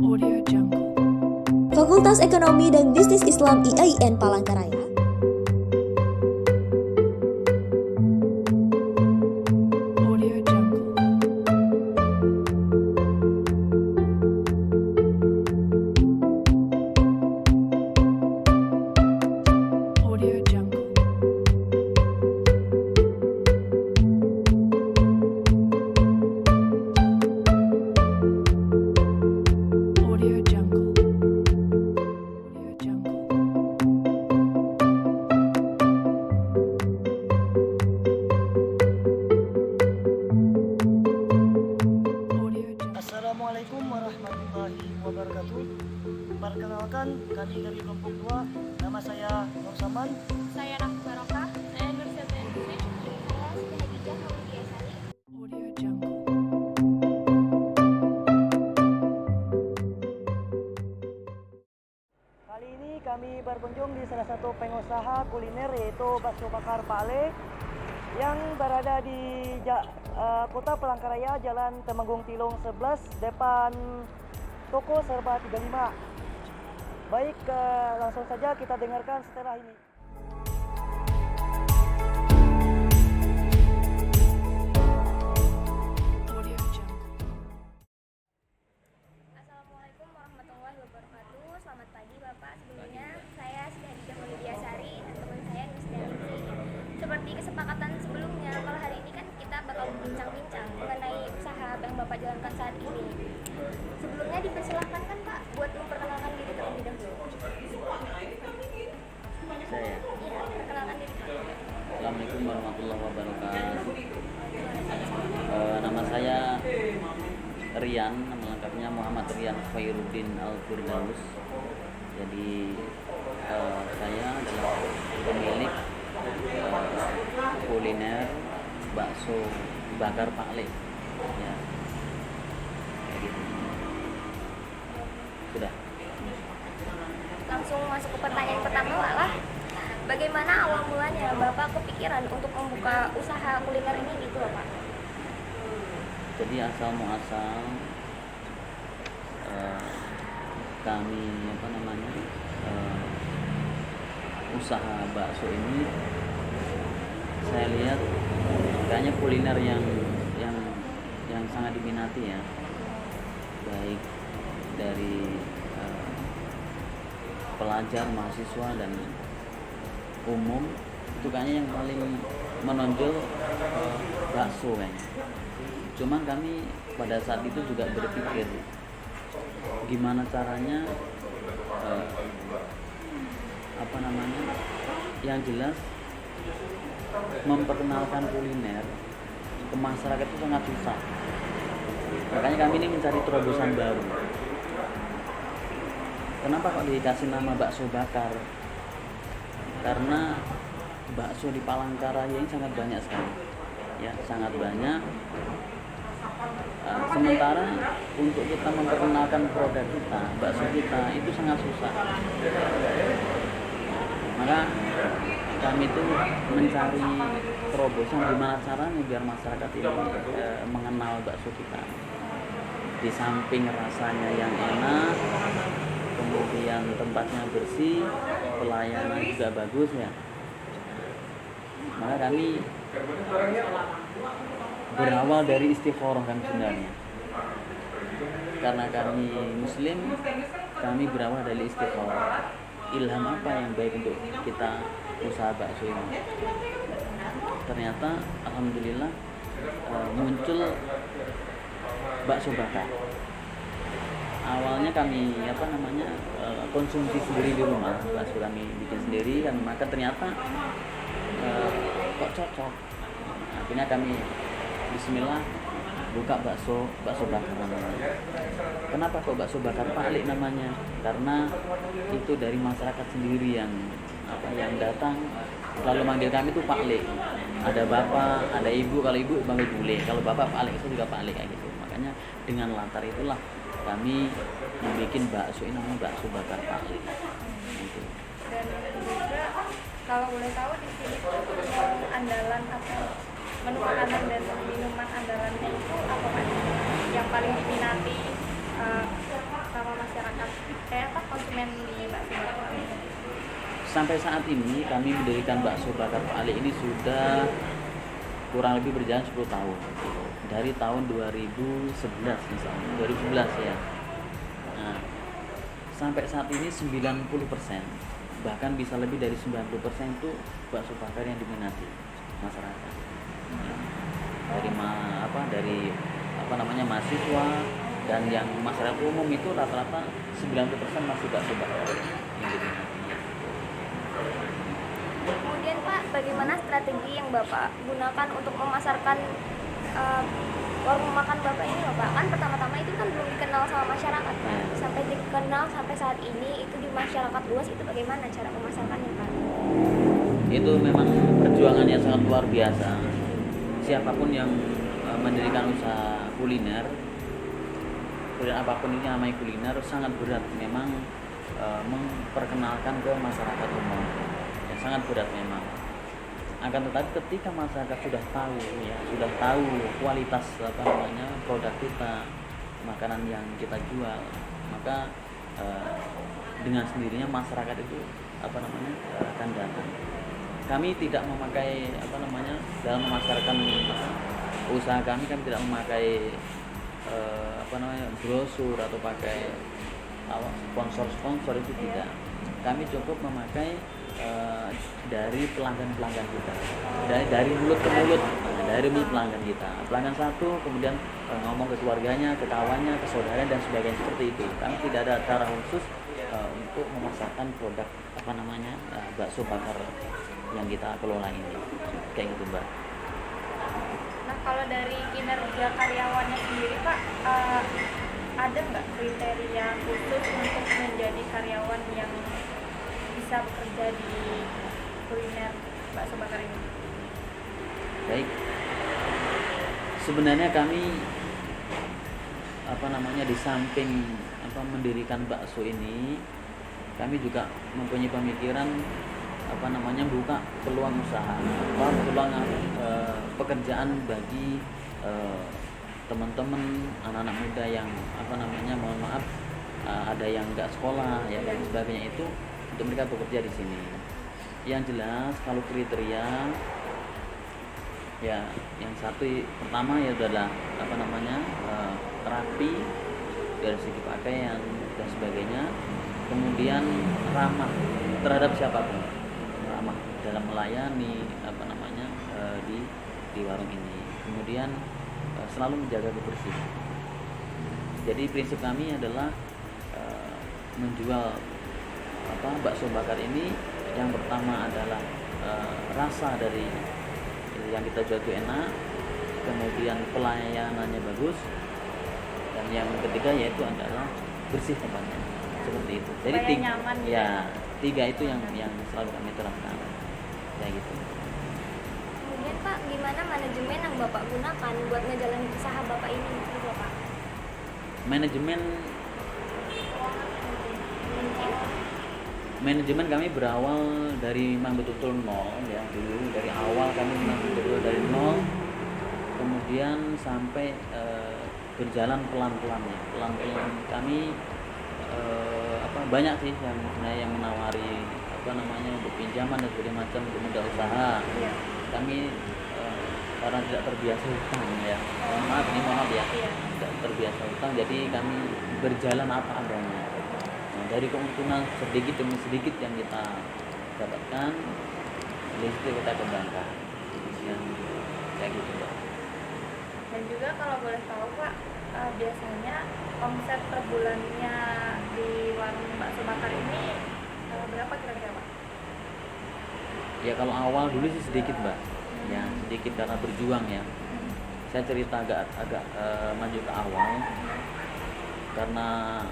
Audio Jungle. Fakultas Ekonomi dan Bisnis Islam IAIN Palangkaraya Audio Jungle. Audio Jungle. Audio Jungle. Audio Jungle. Audio Jungle. Assalamualaikum warahmatullahi wabarakatuh. Perkenalkan, kami dari kelompok 2. Nama saya Nur Saman. Saya Raffi Barokah. Saya Nur Septiani. Saya Siti Hadijah Maulidiyasari. Audio Jungle. Kali ini kami berkunjung di salah satu pengusaha kuliner yaitu bakso bakar Pak Ale yang berada di Kota Palangkaraya, Jalan Temanggung Tilung 11, depan toko Serba 35. Baik, langsung saja kita dengarkan setelah ini. Audio Jungle. Assalamualaikum warahmatullahi wabarakatuh. Selamat pagi Bapak. Sebelumnya saya Siti Hadijah Maulidiyasari dan teman saya Nur Septiani. Seperti kesepakatan sebelumnya, kalau hari ini kan kita bakal bincang-bincang mengenai usaha yang Bapak jalankan saat ini. Sebelumnya dipersilahkan kan Pak buat memperkenalkan diri terlebih dahulu. Saya. Iya, perkenalkan diri. Assalamualaikum warahmatullahi wabarakatuh. Nama saya Rian, nama lengkapnya Muhammad Rian Khairuddin Al-Firdaus. Jadi saya adalah pemilik kuliner bakso bakar Pak Le. Ya. Kayak gitu. Sudah. Langsung masuk ke pertanyaan pertama lah. Bagaimana awal mulanya Bapak kepikiran untuk membuka usaha kuliner ini gitu loh Pak? Jadi asal muasal kami usaha bakso ini, saya lihat kayaknya kuliner yang sangat diminati ya, baik dari pelajar, mahasiswa dan umum. Itu kayaknya yang paling menonjol bakso kayaknya. Cuman kami pada saat itu juga berpikir gimana caranya yang jelas memperkenalkan kuliner ke masyarakat itu sangat susah. Makanya kami ini mencari terobosan baru. Kenapa kok dikasih nama bakso bakar? Karena bakso di Palangkaraya ini sangat banyak sekali, ya sangat banyak. Sementara untuk kita memperkenalkan produk kita, bakso kita itu sangat susah. Maka kami itu mencari terobosan gimana caranya biar masyarakat ini mengenal bakso kita. Di samping rasanya yang enak, kemudian tempatnya bersih, pelayanan juga bagus ya. Maka kami berawal dari istikharah kami sebenarnya. Karena kami muslim, kami berawal dari istikharah. Ilham apa yang baik untuk kita usaha bakso ini? Ternyata alhamdulillah muncul bakso bakar. Awalnya kami konsumsi sendiri di rumah, bakso kami bikin sendiri, maka ternyata kok cocok. Akhirnya kami bismillah buka bakso bakar namanya. Kenapa kok bakso bakar Pak Le namanya? Karena itu dari masyarakat sendiri yang datang selalu manggil kami tuh Pak Le. Ada bapak, ada ibu, kalau ibu panggil Bule, kalau bapak Pak Le, saya juga Pak Le kayak gitu. Makanya dengan latar itulah kami membuat bakso ini namanya bakso bakar Pak Le. Gitu. Dan juga kalau boleh tahu di sini menu andalan atau menu makanan dan minuman andalannya itu apa Pak? Yang paling diminati sama masyarakat konsumen di bakso bakar ini? Sampai saat ini kami mendirikan bakso bakar Pak Ali ini sudah kurang lebih berjalan 10 tahun. Dari tahun 2011 misalnya, 2011 ya. Nah, sampai saat ini 90%, bahkan bisa lebih dari 90% itu bakso bakar yang diminati masyarakat. Ya. Dari mahasiswa dan yang masyarakat umum itu rata-rata 90% masih bakso bakar yang diminati. Kemudian Pak, bagaimana strategi yang Bapak gunakan untuk memasarkan warung makan Bapak ini Bapak? Kan pertama-tama itu kan belum dikenal sama masyarakat Pak. Sampai dikenal sampai saat ini itu di masyarakat luas, itu bagaimana cara memasarkannya Pak? Itu memang perjuangan yang sangat luar biasa. Siapapun yang mendirikan usaha kuliner apapun ini namanya kuliner, sangat berat memang memperkenalkan ke masyarakat umum. Ya, sangat berat memang. Akan tetapi ketika masyarakat sudah tahu kualitas produk kita, makanan yang kita jual, maka dengan sendirinya masyarakat itu akan datang. Kami tidak memakai dalam memasarkan usaha kami tidak memakai brosur atau pakai sponsor itu tidak. Kami cukup memakai dari pelanggan kita, dari mulut ke mulut, dari mulut pelanggan kita, pelanggan satu kemudian ngomong ke keluarganya, ke kawannya, ke saudaranya dan sebagainya, seperti itu. Kami tidak ada cara khusus untuk memasarkan produk bakso bakar yang kita kelola ini, kayak gitu Mbak. Nah, kalau dari kinerja karyawannya sendiri Pak, ada nggak kriteria khusus untuk menjadi karyawan yang bisa bekerja di kuliner bakso bakar ini? Baik, sebenarnya kami di samping mendirikan bakso ini, kami juga mempunyai pemikiran buka peluang usaha, peluang pekerjaan bagi teman-teman anak-anak muda yang mohon maaf ada yang nggak sekolah ya dan sebagainya, itu untuk mereka bekerja di sini. Yang jelas kalau kriteria ya, yang satu pertama ya adalah rapi dari segi pakaian dan sebagainya, kemudian ramah terhadap siapapun, ramah dalam melayani di warung ini, kemudian selalu menjaga kebersihan. Jadi prinsip kami adalah menjual bakso bakar ini, yang pertama adalah rasa dari yang kita jual itu enak, kemudian pelayanannya bagus, dan yang ketiga yaitu adalah bersih tempatnya, seperti itu. Jadi nyaman, tiga itu yang selalu kami terapkan kayak gitu. Kemudian Pak, gimana manajemen yang Bapak gunakan buat ngejalanin usaha Bapak ini gitu Bapak? Manajemen kami berawal dari memang betul-betul nol ya, dulu dari awal kami memang betul-betul dari nol, kemudian sampai berjalan pelan-pelan kami banyak sih yang sebenarnya yang menawari untuk pinjaman dan sebagainya macam untuk modal usaha. Kami karena tidak terbiasa hutang ya, mohon maaf ya, tidak terbiasa hutang, jadi kami berjalan apa adanya. Dari keuntungan sedikit demi sedikit yang kita dapatkan, dari situ kita kembangkan ya, kayak gitu Pak. Dan juga kalau boleh tahu Pak, biasanya omset per bulannya di warung bakso bakar ini berapa kira-kira Pak? Ya kalau awal dulu sih sedikit Mbak, ya sedikit karena berjuang ya. Saya cerita agak maju ke awal, karena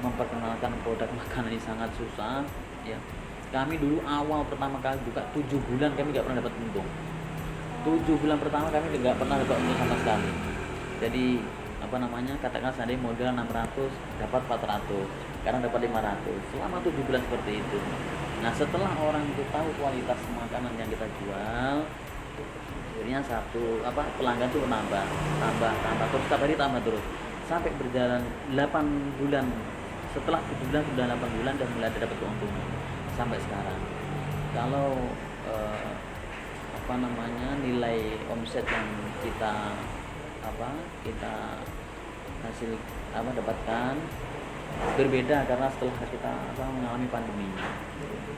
memperkenalkan produk makanan ini sangat susah ya. Kami dulu awal pertama kali buka 7 bulan kami nggak pernah dapat untung. 7 bulan pertama kami nggak pernah dapat untung sama sekali. Jadi katakan seandainya modal 600 dapat 400, sekarang dapat 500 selama 7 bulan seperti itu. Nah setelah orang itu tahu kualitas makanan yang kita jual, akhirnya pelanggan itu tambah terus, setiap hari tambah terus, sampai berjalan 8 bulan setelah 7 bulan sudah 8 bulan dan mulai dapat keuntungan sampai sekarang. Kalau nilai omset yang kita hasil dapatkan berbeda karena setelah kita mengalami pandemi.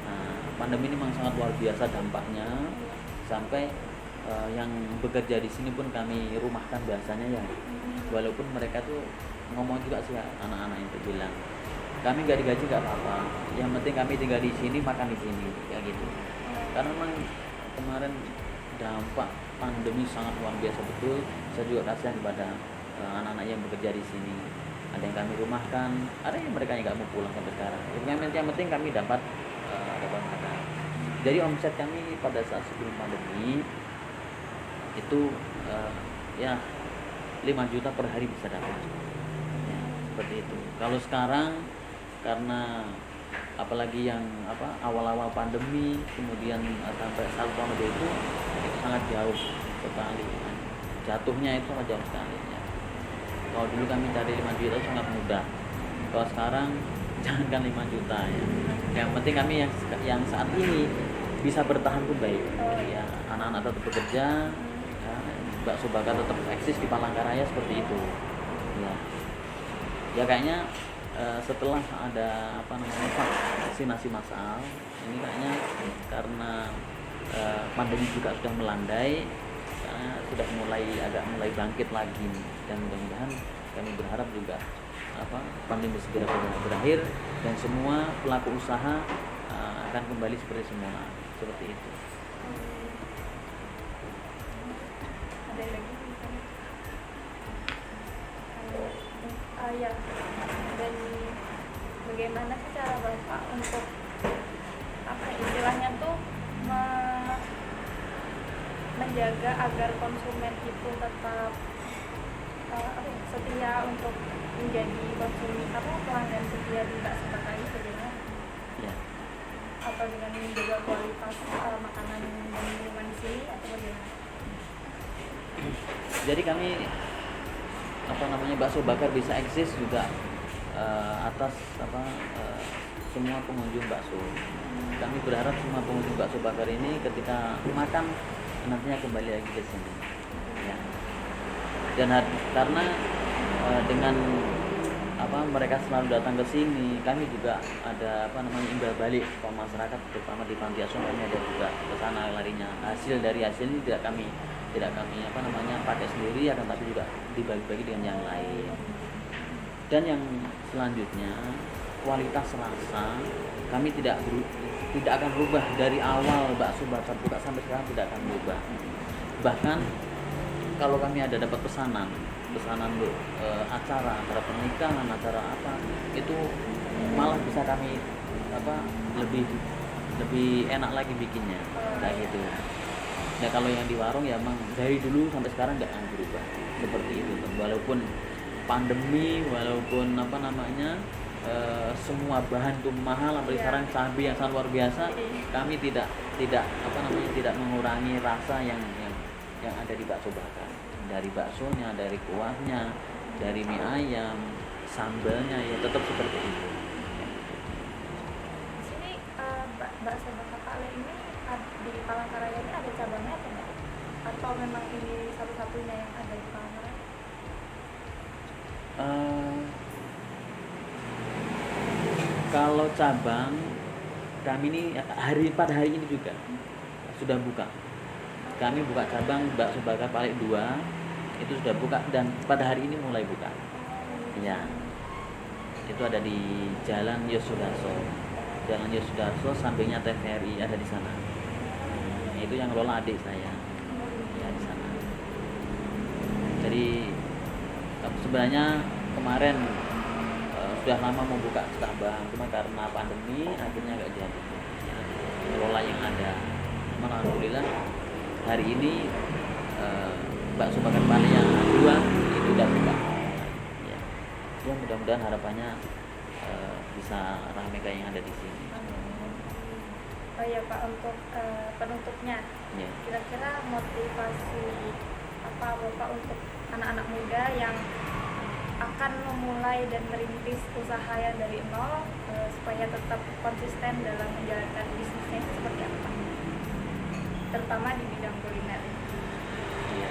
Nah, pandemi ini memang sangat luar biasa dampaknya sampai yang bekerja di sini pun kami rumahkan bahasanya ya. Walaupun mereka tuh ngomong juga sih anak-anak itu bilang kami nggak digaji nggak apa-apa, yang penting kami tinggal di sini makan di sini kayak gitu. Karena memang kemarin dampak pandemi sangat luar biasa betul. Saya juga kasihan kepada anak-anak yang bekerja di sini. Ada yang kami rumahkan, ada yang mereka nggak mau pulang sampai sekarang. Yang penting kami dapat makan. Jadi omset kami pada saat sebelum pandemi itu 5 juta per hari bisa dapat. Ya, seperti itu. Kalau sekarang karena apalagi yang awal-awal pandemi kemudian sampai 1 tahun itu sangat jauh sekali, jatuhnya itu sangat jauh sekali ya. Kalau dulu kami cari 5 juta itu sangat mudah, kalau sekarang jangankan 5 juta ya, yang penting kami yang saat ini bisa bertahan pun baik ya. Anak-anak tetap bekerja ya, bakso bakar tetap eksis di Palangkaraya seperti itu ya kayaknya setelah ada vaksinasi massal ini kayaknya karena pandemi juga sudah melandai, sudah mulai bangkit lagi, dan mudah-mudahan kami berharap juga pandemi segera berakhir dan semua pelaku usaha akan kembali seperti semula, seperti itu. Ada lagi ya. Dan bagaimana sih cara Bapak untuk istilahnya tuh menjaga agar konsumen itu tetap setia untuk menjadi pelanggan setia di bakso bakar ini bagaimana? Ya. Atau dengan menjaga kualitas makanan dan minuman di sini atau bagaimana? Jadi kami bakso bakar bisa eksis juga atas semua pengunjung bakso. Kami berharap semua pengunjung bakso bakar ini ketika makan nantinya kembali lagi ke sini ya. Dan karena dengan mereka selalu datang ke sini, kami juga ada imbal balik ke masyarakat, terutama di panti asuhan kami ada juga ke sana larinya. Hasil ini tidak kami pakai sendiri, akan tapi juga dibagi-bagi dengan yang lain. Dan yang selanjutnya kualitas rasa kami tidak akan berubah dari awal bakso bakar buka sampai sekarang, tidak akan berubah. Bahkan kalau kami ada dapat pesanan untuk acara pernikahan, acara itu malah bisa kami lebih enak lagi bikinnya kayak gitu. Ya kalau yang di warung ya emang dari dulu sampai sekarang nggak akan berubah seperti itu. Walaupun pandemi, walaupun semua bahan tuh mahal, apalagi sekarang cabai yang sangat luar biasa, kami tidak mengurangi rasa yang ada di bakso bakar. Dari baksonya, dari kuahnya, dari mie ayam, sambalnya ya tetap seperti itu. Di sini bakso bakar Pak Le ini di Palangkaraya ini ada cabangnya atau enggak? Atau memang ini satu-satunya yang ada di Palangkaraya? Kalau cabang kami ini pada hari ini juga sudah buka. Kami buka cabang bakso bakar Pale 2 itu sudah buka dan pada hari ini mulai buka. Ya. Itu ada di Jalan Yosudarso. Jalan Yosudarso sampingnya TVRI ada di sana. Itu yang ngelola adik saya. Ya di sana. Jadi sebenarnya kemarin sudah lama mau buka cabang, cuma karena pandemi akhirnya nggak jadi. Ya, ngelola yang ada. Cuman alhamdulillah hari ini bakso bakar Pale yang 2 itu udah buka. Ya mudah-mudahan harapannya bisa ramai kayak yang ada di sini. Oh ya Pak, untuk penutupnya, Ya. kira-kira motivasi apa Bapak untuk anak-anak muda yang akan akan memulai dan merintis usaha yang dari nol supaya tetap konsisten dalam menjalankan bisnisnya itu seperti apa Pak? Terutama di bidang kuliner. Iya.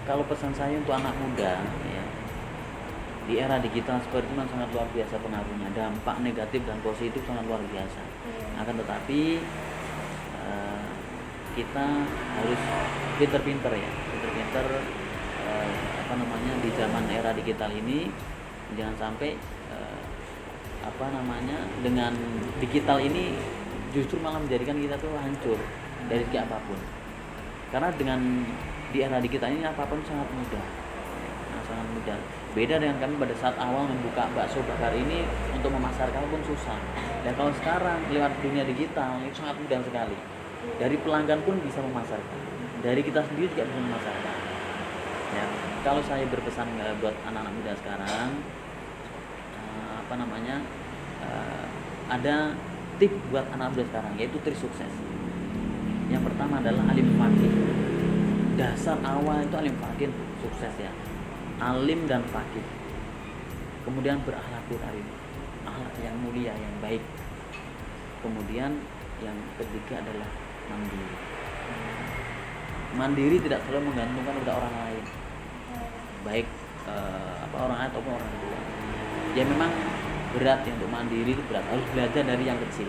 Kalau pesan saya untuk anak muda, ya, di era digital seperti itu sangat luar biasa pengaruhnya, dampak negatif dan positif sangat luar biasa. Akan tetapi kita harus pinter-pinter ya, pinter-pinter di zaman era digital ini, jangan sampai dengan digital ini justru malah menjadikan kita tuh hancur dari segi apapun. Karena dengan di era digital ini apapun sangat mudah. Sangat mudah. Beda dengan kami pada saat awal membuka bakso bakar ini, untuk memasarkan pun susah. Dan kalau sekarang lewat dunia digital itu sangat mudah sekali. Dari pelanggan pun bisa memasarkan. Dari kita sendiri juga bisa memasarkan. Ya, kalau saya berpesan buat anak-anak muda sekarang, ada tip buat anak muda sekarang, yaitu trik sukses. Yang pertama adalah alim fakih. Dasar awal itu alim fakih, sukses ya. Alim dan fakih. Kemudian berakhlakul karim, akhlak yang mulia, yang baik. Kemudian yang ketiga adalah mandiri. Mandiri tidak selalu menggantungkan pada orang lain, baik orang lain ataupun orang tua. Ya memang berat ya, untuk mandiri itu berat. Harus belajar dari yang kecil.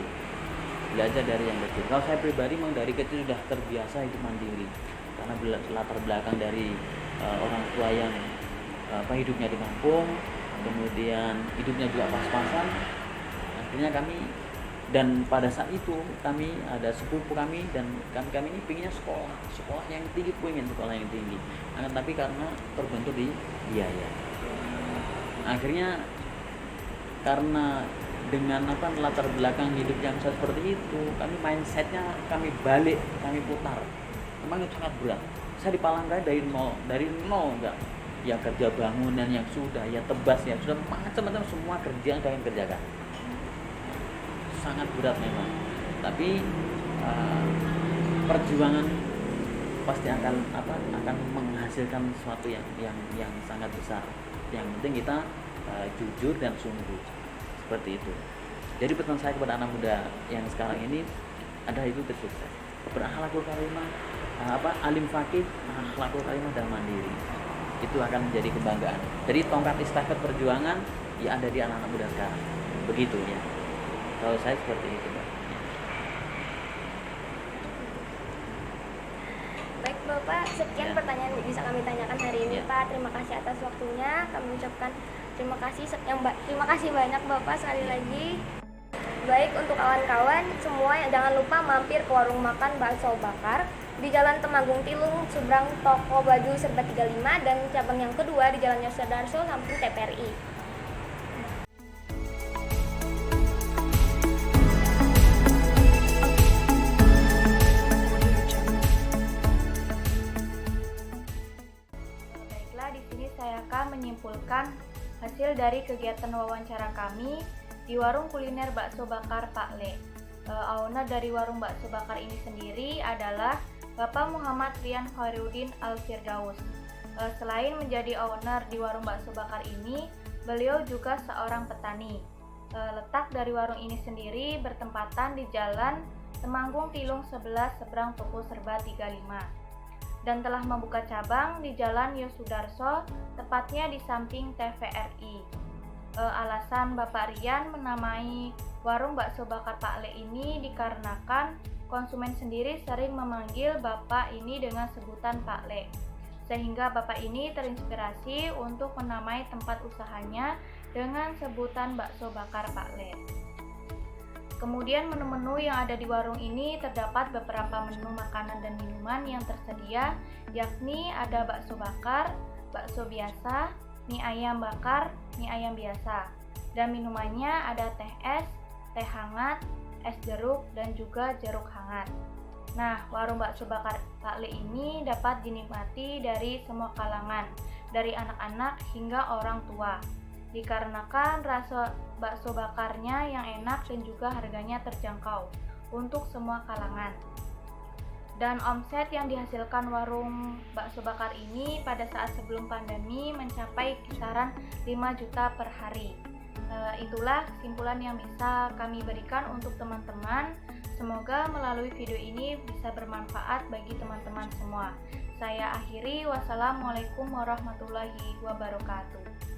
Kalau saya pribadi memang dari kecil sudah terbiasa hidup mandiri, karena latar belakang dari orang tua yang hidupnya di kampung, kemudian hidupnya juga pas-pasan. Akhirnya kami, dan pada saat itu kami ada sepupu kami, dan kami ini pinginnya sekolah yang tinggi, tapi karena terbentur di biaya. Akhirnya karena dengan latar belakang hidup yang seperti itu, kami mindsetnya kami balik, kami putar. Memang itu sangat berat. Saya di Palangkaraya dari nol enggak. Ya kerja bangunan yang sudah, ya tebas ya sudah, macam-macam semua kerja yang kami kerjakan. Sangat berat memang. Tapi perjuangan pasti akan menghasilkan sesuatu yang sangat besar. Yang penting kita jujur dan sungguh, seperti itu. Jadi pesan saya kepada anak muda yang sekarang ini ada itu sukses, berakhlakul karimah, alim fakih, akhlakul karimah dan mandiri. Itu akan menjadi kebanggaan. Jadi tongkat estafet perjuangan ya ada di anak-anak muda sekarang. Begitu ya. Kalau saya seperti itu, Mbak. Baik Bapak, sekian Ya. pertanyaan yang bisa kami tanyakan hari ini Ya. Pak. Terima kasih atas waktunya. Kami ucapkan terima kasih banyak Bapak sekali lagi. Baik, untuk kawan-kawan semua jangan lupa mampir ke warung makan bakso bakar di Jalan Temanggung Tilung, seberang toko baju Serba 35, dan cabang yang kedua di Jalan Yosudarso samping TPRI. Baiklah, di sini saya akan menyimpulkan hasil dari kegiatan wawancara kami di warung kuliner bakso bakar Pak Le. Owner dari warung bakso bakar ini sendiri adalah Bapak Muhammad Rian Khairuddin Al-Firdaus. Selain menjadi owner di warung bakso bakar ini, beliau juga seorang petani. Letak dari warung ini sendiri bertempatan di Jalan Temanggung Tilung 11 seberang toko Serba 35. Dan telah membuka cabang di Jalan Yosudarso, tepatnya di samping TVRI. Alasan Bapak Rian menamai warung bakso bakar Pak Le ini dikarenakan konsumen sendiri sering memanggil Bapak ini dengan sebutan Pak Le, sehingga Bapak ini terinspirasi untuk menamai tempat usahanya dengan sebutan bakso bakar Pak Le. Kemudian menu-menu yang ada di warung ini terdapat beberapa menu makanan dan minuman yang tersedia, yakni ada bakso bakar, bakso biasa, mie ayam bakar, mie ayam biasa. Dan minumannya ada teh es, teh hangat, es jeruk, dan juga jeruk hangat. Nah, warung bakso bakar Pak Le ini dapat dinikmati dari semua kalangan, dari anak-anak hingga orang tua. Dikarenakan rasa bakso bakarnya yang enak dan juga harganya terjangkau untuk semua kalangan. Dan omset yang dihasilkan warung bakso bakar ini pada saat sebelum pandemi mencapai kisaran 5 juta per hari. Itulah kesimpulan yang bisa kami berikan untuk teman-teman. Semoga melalui video ini bisa bermanfaat bagi teman-teman semua. Saya akhiri, wassalamualaikum warahmatullahi wabarakatuh.